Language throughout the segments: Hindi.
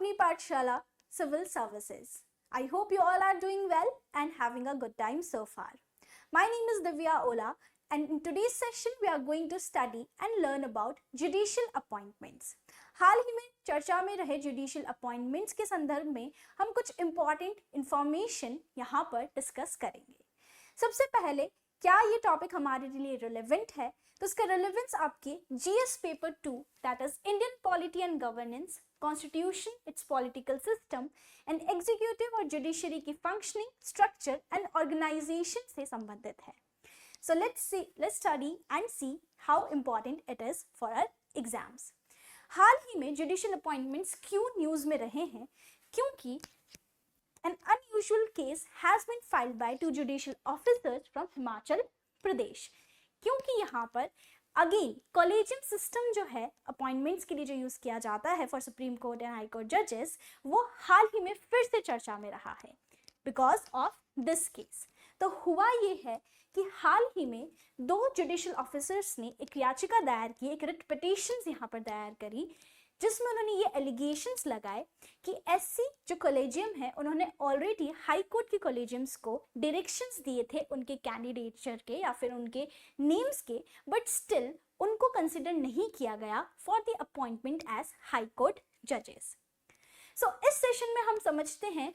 Agni Pathshala Civil Services. I hope you all are doing well and having a good time so far. My name is Divya Ola and in today's session we are going to study and learn about judicial appointments. हाल ही में चर्चा में रहे जुडिशियल अपॉइंटमेंट्स के संदर्भ में हम कुछ इम्पॉर्टेंट इंफॉर्मेशन यहाँ पर डिस्कस करेंगे. सबसे पहले क्या ये टॉपिक हमारे लिए रिलेवेंट है, तो इसका रिलेवेंस आपके GS paper 2 that is Indian polity and governance, constitution, it's political system and executive और जुडिशरी की फंक्शनिंग, स्ट्रक्चर एंड ऑर्गेनाइजेशन से संबंधित है. So let's study and see how important it is for our exams. हाल ही में जुडिशियल अपॉइंटमेंट्स क्यों न्यूज में रहे हैं? क्योंकि an unusual case has been filed by 2 judicial officers from Himachal Pradesh. क्योंकि यहाँ पर अगेन कॉलेजियम सिस्टम जो है अपॉइंटमेंट्स के लिए जो यूज किया जाता है for supreme court and high court जजेस, वो हाल ही में फिर से चर्चा में रहा है बिकॉज ऑफ दिस केस. तो हुआ ये है कि हाल ही में 2 जुडिशियल ऑफिसर्स ने एक याचिका दायर की, एक रिट पिटीशंस यहाँ पर दायर करी, जिसमें उन्होंने ये एलिगेशंस लगाए कि एससी जो कॉलेजियम है उन्होंने ऑलरेडी हाई कोर्ट के कॉलेजियम्स को डायरेक्शंस दिए थे उनके कैंडिडेचर के या फिर उनके नेम्स के, बट स्टिल उनको कंसिडर नहीं किया गया for the appointment as high court जजेस. सो इस सेशन में हम समझते हैं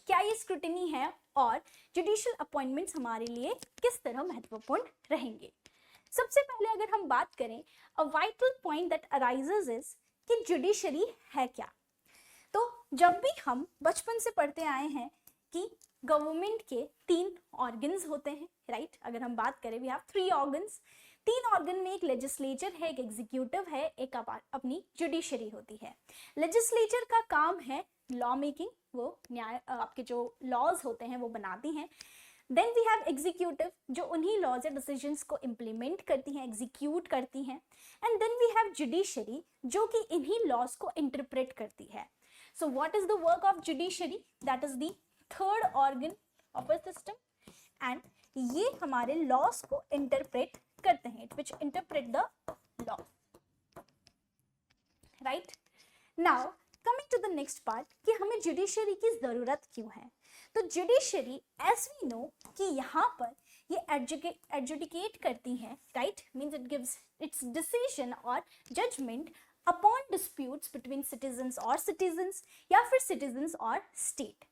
क्या ये स्क्रूटिनी है और जुडिशियल अपॉइंटमेंट्स हमारे लिए किस तरह महत्वपूर्ण रहेंगे. सबसे पहले अगर हम बात करें, a vital point that arises is कि जुडिशरी है क्या. तो जब भी हम बचपन से पढ़ते आए हैं कि गवर्नमेंट के 3 ऑर्गन्स होते हैं, राइट. अगर हम बात करें वी हैव 3 ऑर्गन्स. 3 ऑर्गन में एक लेजिस्लेचर है, एक एग्जीक्यूटिव है, एक अपनी जुडिशरी होती है. लेजिस्लेचर का काम है लॉ मेकिंग, वो न्याय आपके जो लॉज होते हैं वो बनाती हैं. देन वी हैव एग्जीक्यूटिव जो उन्हीं लॉज या डिसीजंस को इम्प्लीमेंट करती हैं, एग्जीक्यूट करती हैं. And then we have judiciary जो कि इन्हीं लॉज को इंटरप्रेट करती है. So what is the work of judiciary? That is the third organ of a system and ये हमारे लॉज को इंटरप्रेट करते हैं, which interpret the law, right. Now coming to the next part कि हमें जुडिशरी की जरूरत क्यों है. तो जुडिशरी एज वी नो कि यहाँ पर ये एडजुडिकेट करती है, right, means it gives its decision और judgement upon disputes between citizens और सिटीजन्स या फिर सिटीजन्स और state.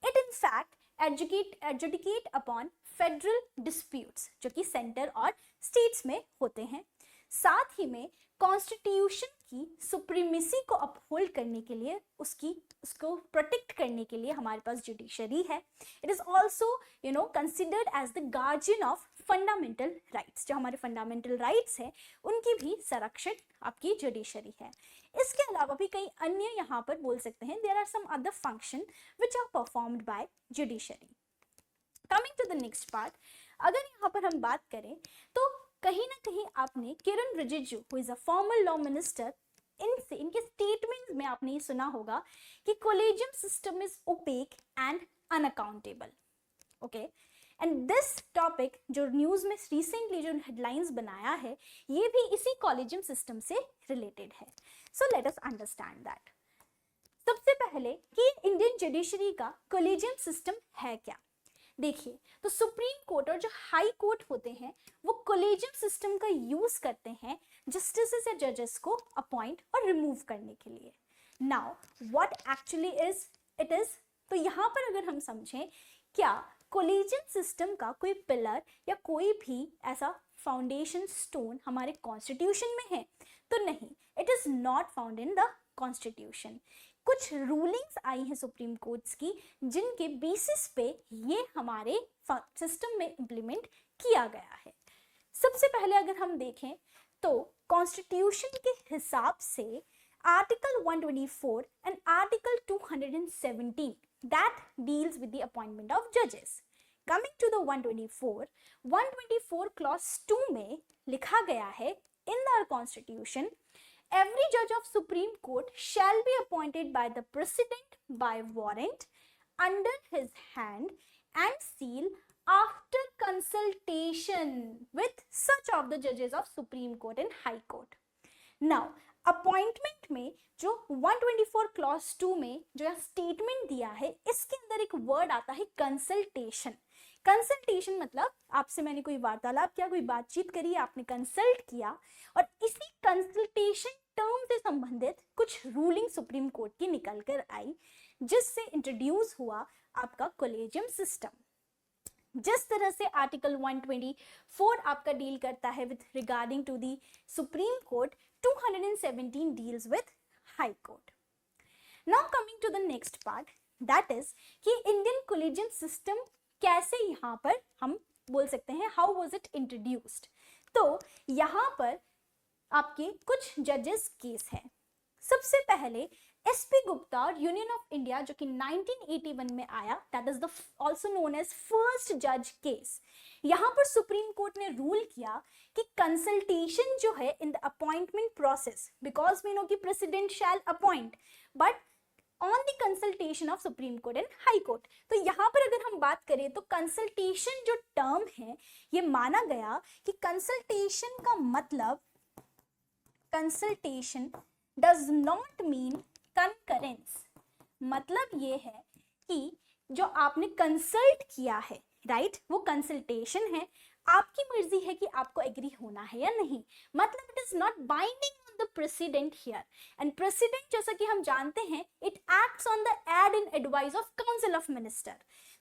It in fact adjudicate upon federal disputes जो कि सेंटर और स्टेट्स में होते हैं. साथ ही में कॉन्स्टिट्यूशन की सुप्रीमेसी को अपहोल्ड करने के लिए, उसको प्रोटेक्ट करने के लिए हमारे पास जुडिशरी है. It is also considered as the guardian of fundamental rights. जो हमारे फंडामेंटल राइट्स हैं उनकी भी संरक्षक आपकी जुडिशरी है. इसके अलावा भी कई अन्य यहाँ पर बोल सकते हैं there are some other function which are performed by judiciary. Coming to the next part, अगर यहाँ पर हम बात करें तो कहीं ना कहीं आपने Kiren Rijiju who is a former law minister, इनके स्टेटमेंट्स में आपने ये सुना होगा कि collegium system is opaque and unaccountable. Okay, and this topic जो न्यूज में रिसेंटली जो हेडलाइंस बनाया है ये भी इसी कोलेजियम सिस्टम से रिलेटेड है. So let us understand that. सबसे पहले कि इंडियन जुडिशरी का कोलेजियम सिस्टम है क्या. देखिए, तो सुप्रीम कोर्ट और जो हाई कोर्ट होते हैं वो कोलेजियम सिस्टम का यूज करते हैं जस्टिसेस या जजेस को अपॉइंट और रिमूव करने के लिए. Now what actually is it is, तो यहाँ पर अगर हम समझें क्या कोलेजियम सिस्टम का कोई पिलर या कोई भी ऐसा फाउंडेशन स्टोन हमारे कॉन्स्टिट्यूशन में है, तो नहीं, it is not found in the constitution. कुछ रूलिंग्स आई हैं सुप्रीम कोर्ट्स की जिनके बेसिस पे ये हमारे सिस्टम में इम्प्लीमेंट किया गया है. सबसे पहले अगर हम देखें तो कॉन्स्टिट्यूशन के हिसाब से article 124 and article 217 that deals with the appointment of जजेस. कमिंग टू द 124 क्लॉज 2 में लिखा गया है in the constitution every judge of Supreme Court shall be appointed by the President by warrant under his hand and seal after consultation with such of the judges of Supreme Court and High Court. Now, appointment में जो 124 क्लॉज 2 में जो यहाँ स्टेटमेंट दिया है, इसके अंदर एक वर्ड आता है कंसल्टेशन। कंसल्टेशन मतलब आपसे मैंने कोई वार्तालाप किया, कोई बातचीत करी, आपने कंसल्ट किया, और इसी कंसल्टेशन टर्म से संबंधित कुछ रूलिंग सुप्रीम कोर्ट की निकल कर आई, जिससे इंट्रोड्यूस हुआ आपका कोलेजियम सिस्टम। जिस तरह से आर्टिकल 124 आपका डील करता है with regarding to the supreme court, 217 deals with high court. Now coming to the next part, that is कि इंडियन कोलेजियम सिस्टम कैसे यहाँ पर हम बोल सकते हैं, हाउ वाज इट इंट्रोड्यूस्ड। तो यहाँ पर आपके कुछ जजेस केस हैं। सबसे पहले एसपी गुप्ता और यूनियन ऑफ इंडिया जो कि 1981 में आया, that is the also known as first जज केस। यहाँ पर सुप्रीम कोर्ट ने रूल किया कि कंसल्टेशन जो है in the appointment process, because we know कि president shall appoint, but on the consultation of supreme court and high court. तो यहाँ पर अगर हम बात करें तो कंसल्टेशन जो टर्म है, ये माना गया कि कंसल्टेशन का मतलब, consultation does not mean concurrence. मतलब ये है कि जो आपने कंसल्ट किया है, राइट, वो कंसल्टेशन है, आपकी मर्जी है कि आपको एग्री होना है या नहीं। मतलब it is not binding on the president here, and president जैसा कि हम जानते हैं it acts on the aid and advice of council of minister.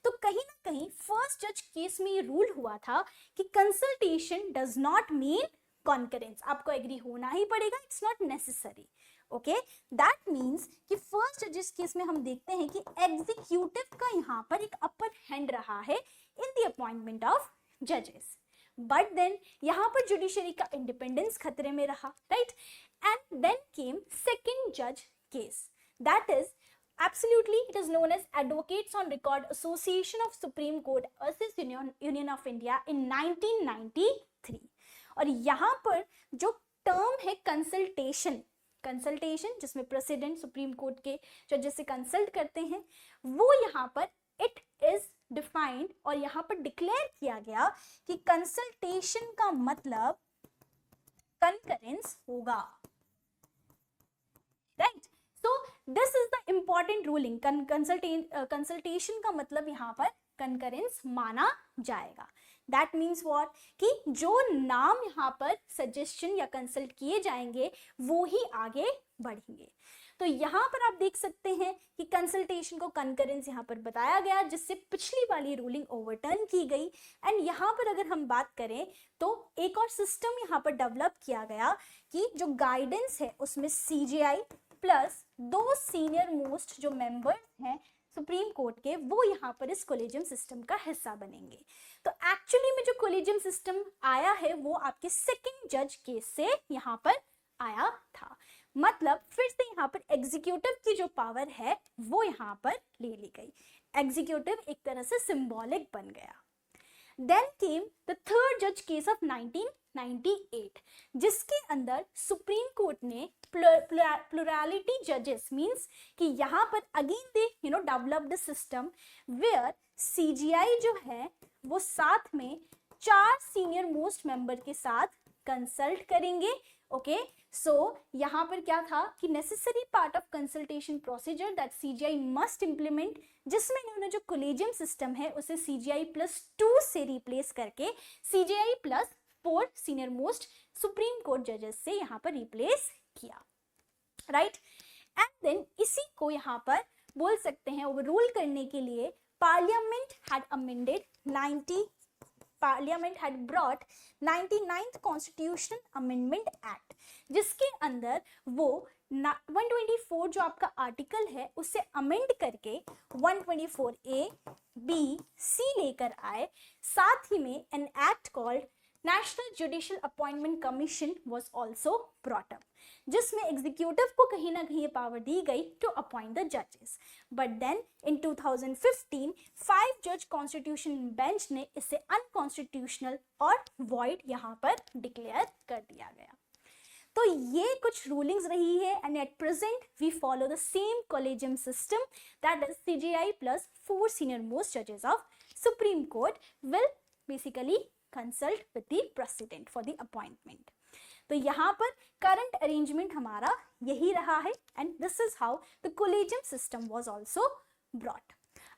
तो कहीं ना कहीं फर्स्ट जज केस में ये रूल हुआ था कि consultation does not mean concurrence, आपको एग्री होना ही पड़ेगा, it's not necessary. Okay, that means कि फर्स्ट जजेस केस में हम देखते हैं कि एग्जीक्यूटिव का यहाँ पर एक अपर हैंड रहा है इन द अपॉइंटमेंट ऑफ जजेस, बट देन यहाँ पर जुडिशरी का इंडिपेंडेंस खतरे में रहा, right. And then came second जज case, that is absolutely it is known as Advocates on Record Association of Supreme Court versus Union of India in 1993। और यहाँ पर जो टर्म है कंसल्टेशन, कंसल्टेशन जिसमें प्रेसिडेंट सुप्रीम कोर्ट के जजेस से कंसल्ट करते हैं, वो यहाँ पर इट इज डिफाइंड और यहाँ पर डिक्लेयर किया गया कि कंसल्टेशन का मतलब कंकरेंस होगा, right. So this is the important ruling, consultation का मतलब यहाँ पर कंकरेंस माना जाएगा। दैट मीन्स व्हाट, कि जो नाम यहाँ पर सजेशन या कंसल्ट किए जाएंगे वो ही आगे बढ़ेंगे। तो यहाँ पर आप देख सकते हैं कि कंसल्टेशन को कंकरेंस यहाँ पर बताया गया, जिससे पिछली वाली रूलिंग ओवरटर्न की गई। एंड यहाँ पर अगर हम बात करें तो एक और सिस्टम यहाँ पर डेवलप किया गया कि जो गाइडेंस है उसमें सीजेआई प्लस 2 सीनियर मोस्ट जो मेंबर्स हैं सुप्रीम कोर्ट के, वो यहाँ पर इस कोलेजियम सिस्टम का हिस्सा बनेंगे। तो एक्चुअली में जो कोलेजियम सिस्टम आया है वो आपके सेकंड जज केस से यहाँ पर आया था। मतलब फिर से यहाँ पर एग्जीक्यूटिव की जो पावर है वो यहाँ पर ले ली गई, एग्जीक्यूटिव एक तरह से सिंबॉलिक बन गया। देन केम द थर्ड जज केस ऑफ 1998, जिसके अंदर सुप्रीम कोर्ट ने प्लुरलिटी जजेस मींस कि यहाँ पर again they developed system where CJI जो है वो साथ में 4 सीनियर मोस्ट मेंबर के साथ कंसल्ट करेंगे। ओके, सो यहाँ पर क्या था कि necessary part of consultation procedure that CGI must implement, जिसमें इन्होंने जो कोलेजियम सिस्टम है उसे सीजीआई प्लस 2 से रिप्लेस करके CGI plus 4 senior most supreme court जजेस से यहाँ पर रिप्लेस किया, राइट। एंड देन इसी को यहाँ पर बोल सकते हैं ओवररूल करने के लिए parliament had amended Parliament had brought 99th Constitutional Amendment Act, जिसके अंदर वो 124 जो आपका आर्टिकल है उससे अमेंड करके 124A, B, C लेकर आए। साथ ही में an act called National Judicial Appointment Commission was also brought up, जिसमें एग्जीक्यूटिव को कहीं ना कहीं पावर दी गई टू अपॉइंट द जजेस। बट देन इन 2015 5 जज कॉन्स्टिट्यूशन बेंच ने इसे अनकॉन्स्टिट्यूशनल और वॉइड यहाँ पर डिक्लेयर कर दिया गया। तो ये कुछ रूलिंग्स रही है and at present we follow the same collegium system that is CJI plus 4 senior most जजेस of supreme court will basically consult with the president for the appointment. तो यहाँ पर करंट अरेंजमेंट हमारा यही रहा है and this is how the collegium system was also brought.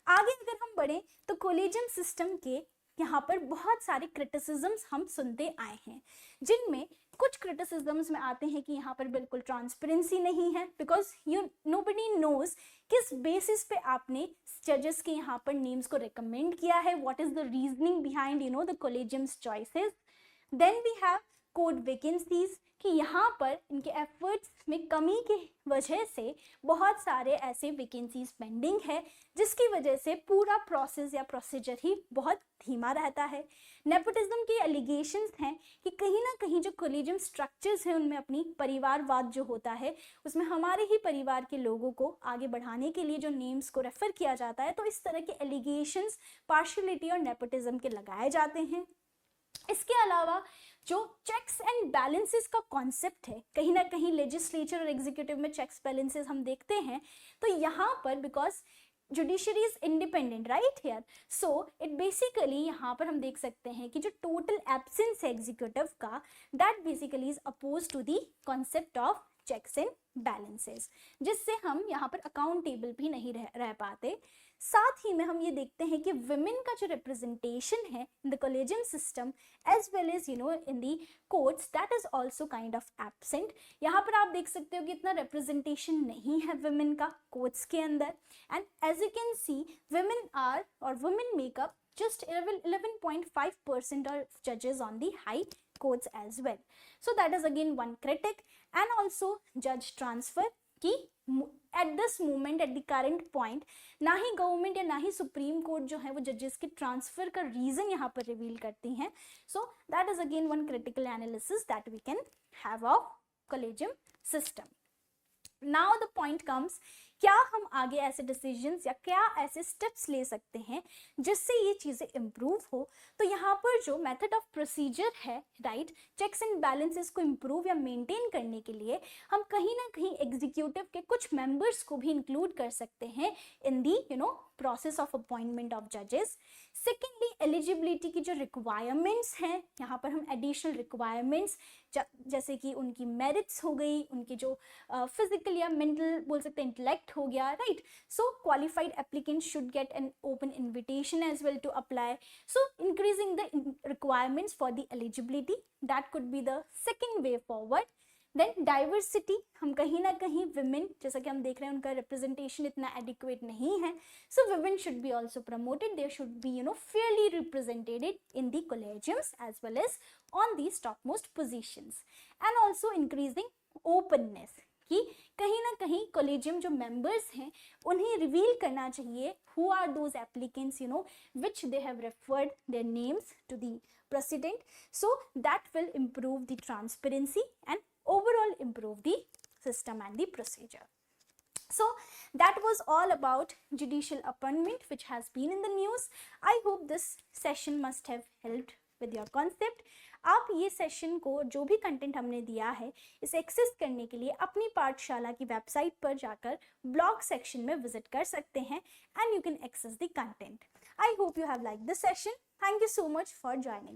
आगे अगर हम बढ़े तो कोलेजियम सिस्टम के यहाँ पर बहुत सारे क्रिटिसिज्म्स हम सुनते आए हैं, जिनमें कुछ क्रिटिसिज्म्स में आते हैं कि यहाँ पर बिल्कुल ट्रांसपेरेंसी नहीं है, बिकॉज नोबडी नोज किस बेसिस पे आपने जजेस के यहाँ पर नेम्स को रिकमेंड किया है, what is the reasoning behind the collegium's choices. Then we have code vacancies कि यहाँ पर इनके एफर्ट्स में कमी की वजह से बहुत सारे ऐसे वैकेंसीज पेंडिंग है, जिसकी वजह से पूरा प्रोसेस या प्रोसीजर ही बहुत धीमा रहता है। नेपोटिज्म के एलिगेशंस हैं कि कहीं ना कहीं जो कोलेजियम स्ट्रक्चर्स हैं उनमें अपनी परिवारवाद जो होता है उसमें हमारे ही परिवार के लोगों को आगे बढ़ाने के लिए जो नेम्स को रेफर किया जाता है, तो इस तरह के एलिगेशंस पार्शियलिटी और नेपोटिज्म के लगाए जाते हैं। इसके अलावा जो चेक्स एंड बैलेंसेस का कॉन्सेप्ट है, कहीं ना कहीं लेजिस्लेचर और एग्जीक्यूटिव में चेक्स बैलेंसेस हम देखते हैं, तो यहाँ पर because judiciary is independent right here, so it basically यहाँ पर हम देख सकते हैं कि जो टोटल एब्सेंस है एग्जीक्यूटिव का, that basically is oppose to the concept of checks and balances, जिससे हम यहाँ पर अकाउंटेबल भी नहीं रह पाते। साथ ही में हम ये देखते हैं कि वुमेन का जो रिप्रेजेंटेशन है in the collegium system as well as in the courts, that is also kind of absent. यहाँ पर आप देख सकते हो कि इतना रिप्रेजेंटेशन नहीं है वुमेन का कोर्ट्स के अंदर, and as you can see women make up just 11.5% of judges on the high courts as well. So that is again one critic, and also judge transfer कि at this moment at the current point ना ही गवर्नमेंट या ना ही सुप्रीम कोर्ट जो है वो जजेस के ट्रांसफर का रीजन यहाँ पर रिवील करती हैं। So that is again one critical analysis that we can have of collegium system. Now the point comes, क्या हम आगे ऐसे डिसीजंस या क्या ऐसे स्टेप्स ले सकते हैं जिससे ये चीज़ें इम्प्रूव हो। तो यहाँ पर जो मेथड ऑफ प्रोसीजर है राइट, चेक्स एंड बैलेंसेस को इम्प्रूव या मेंटेन करने के लिए हम कहीं ना कहीं एग्जीक्यूटिव के कुछ मेंबर्स को भी इंक्लूड कर सकते हैं in the process of appointment of जजेस। सेकेंडली, एलिजिबिलिटी की जो रिक्वायरमेंट्स हैं, यहाँ पर हम एडिशनल रिक्वायरमेंट्स जैसे कि उनकी मेरिट्स हो गई, उनके जो फिजिकल या मेंटल बोल सकते हैं इंटेलेक्ट हो गया right, so qualified applicant should get an open invitation as well to apply, so increasing the requirements for the eligibility, that could be the second way forward. Then diversity, हम कहीं ना कहीं विमेन जैसा कि हम देख रहे हैं उनका रिप्रेजेंटेशन इतना एडिक्वेट नहीं है, so women should be also promoted, they should be fairly represented in the collegiums as well as on the top most positions. And also increasing openness, कि कहीं ना कहीं कोलेजियम जो मेंबर्स हैं उन्हें रिवील करना चाहिए who are those applicants which they have referred their names to the president, so that will improve the transparency and overall improve the system and the procedure. So that was all about judicial appointment which has been in the news. I hope this session must have helped with your concept. आप ये सेशन को जो भी कंटेंट हमने दिया है इसे एक्सेस करने के लिए अपनी पाठशाला की वेबसाइट पर जाकर ब्लॉग सेक्शन में विजिट कर सकते हैं and you can access the content. I hope you have liked this session. Thank you so much for joining.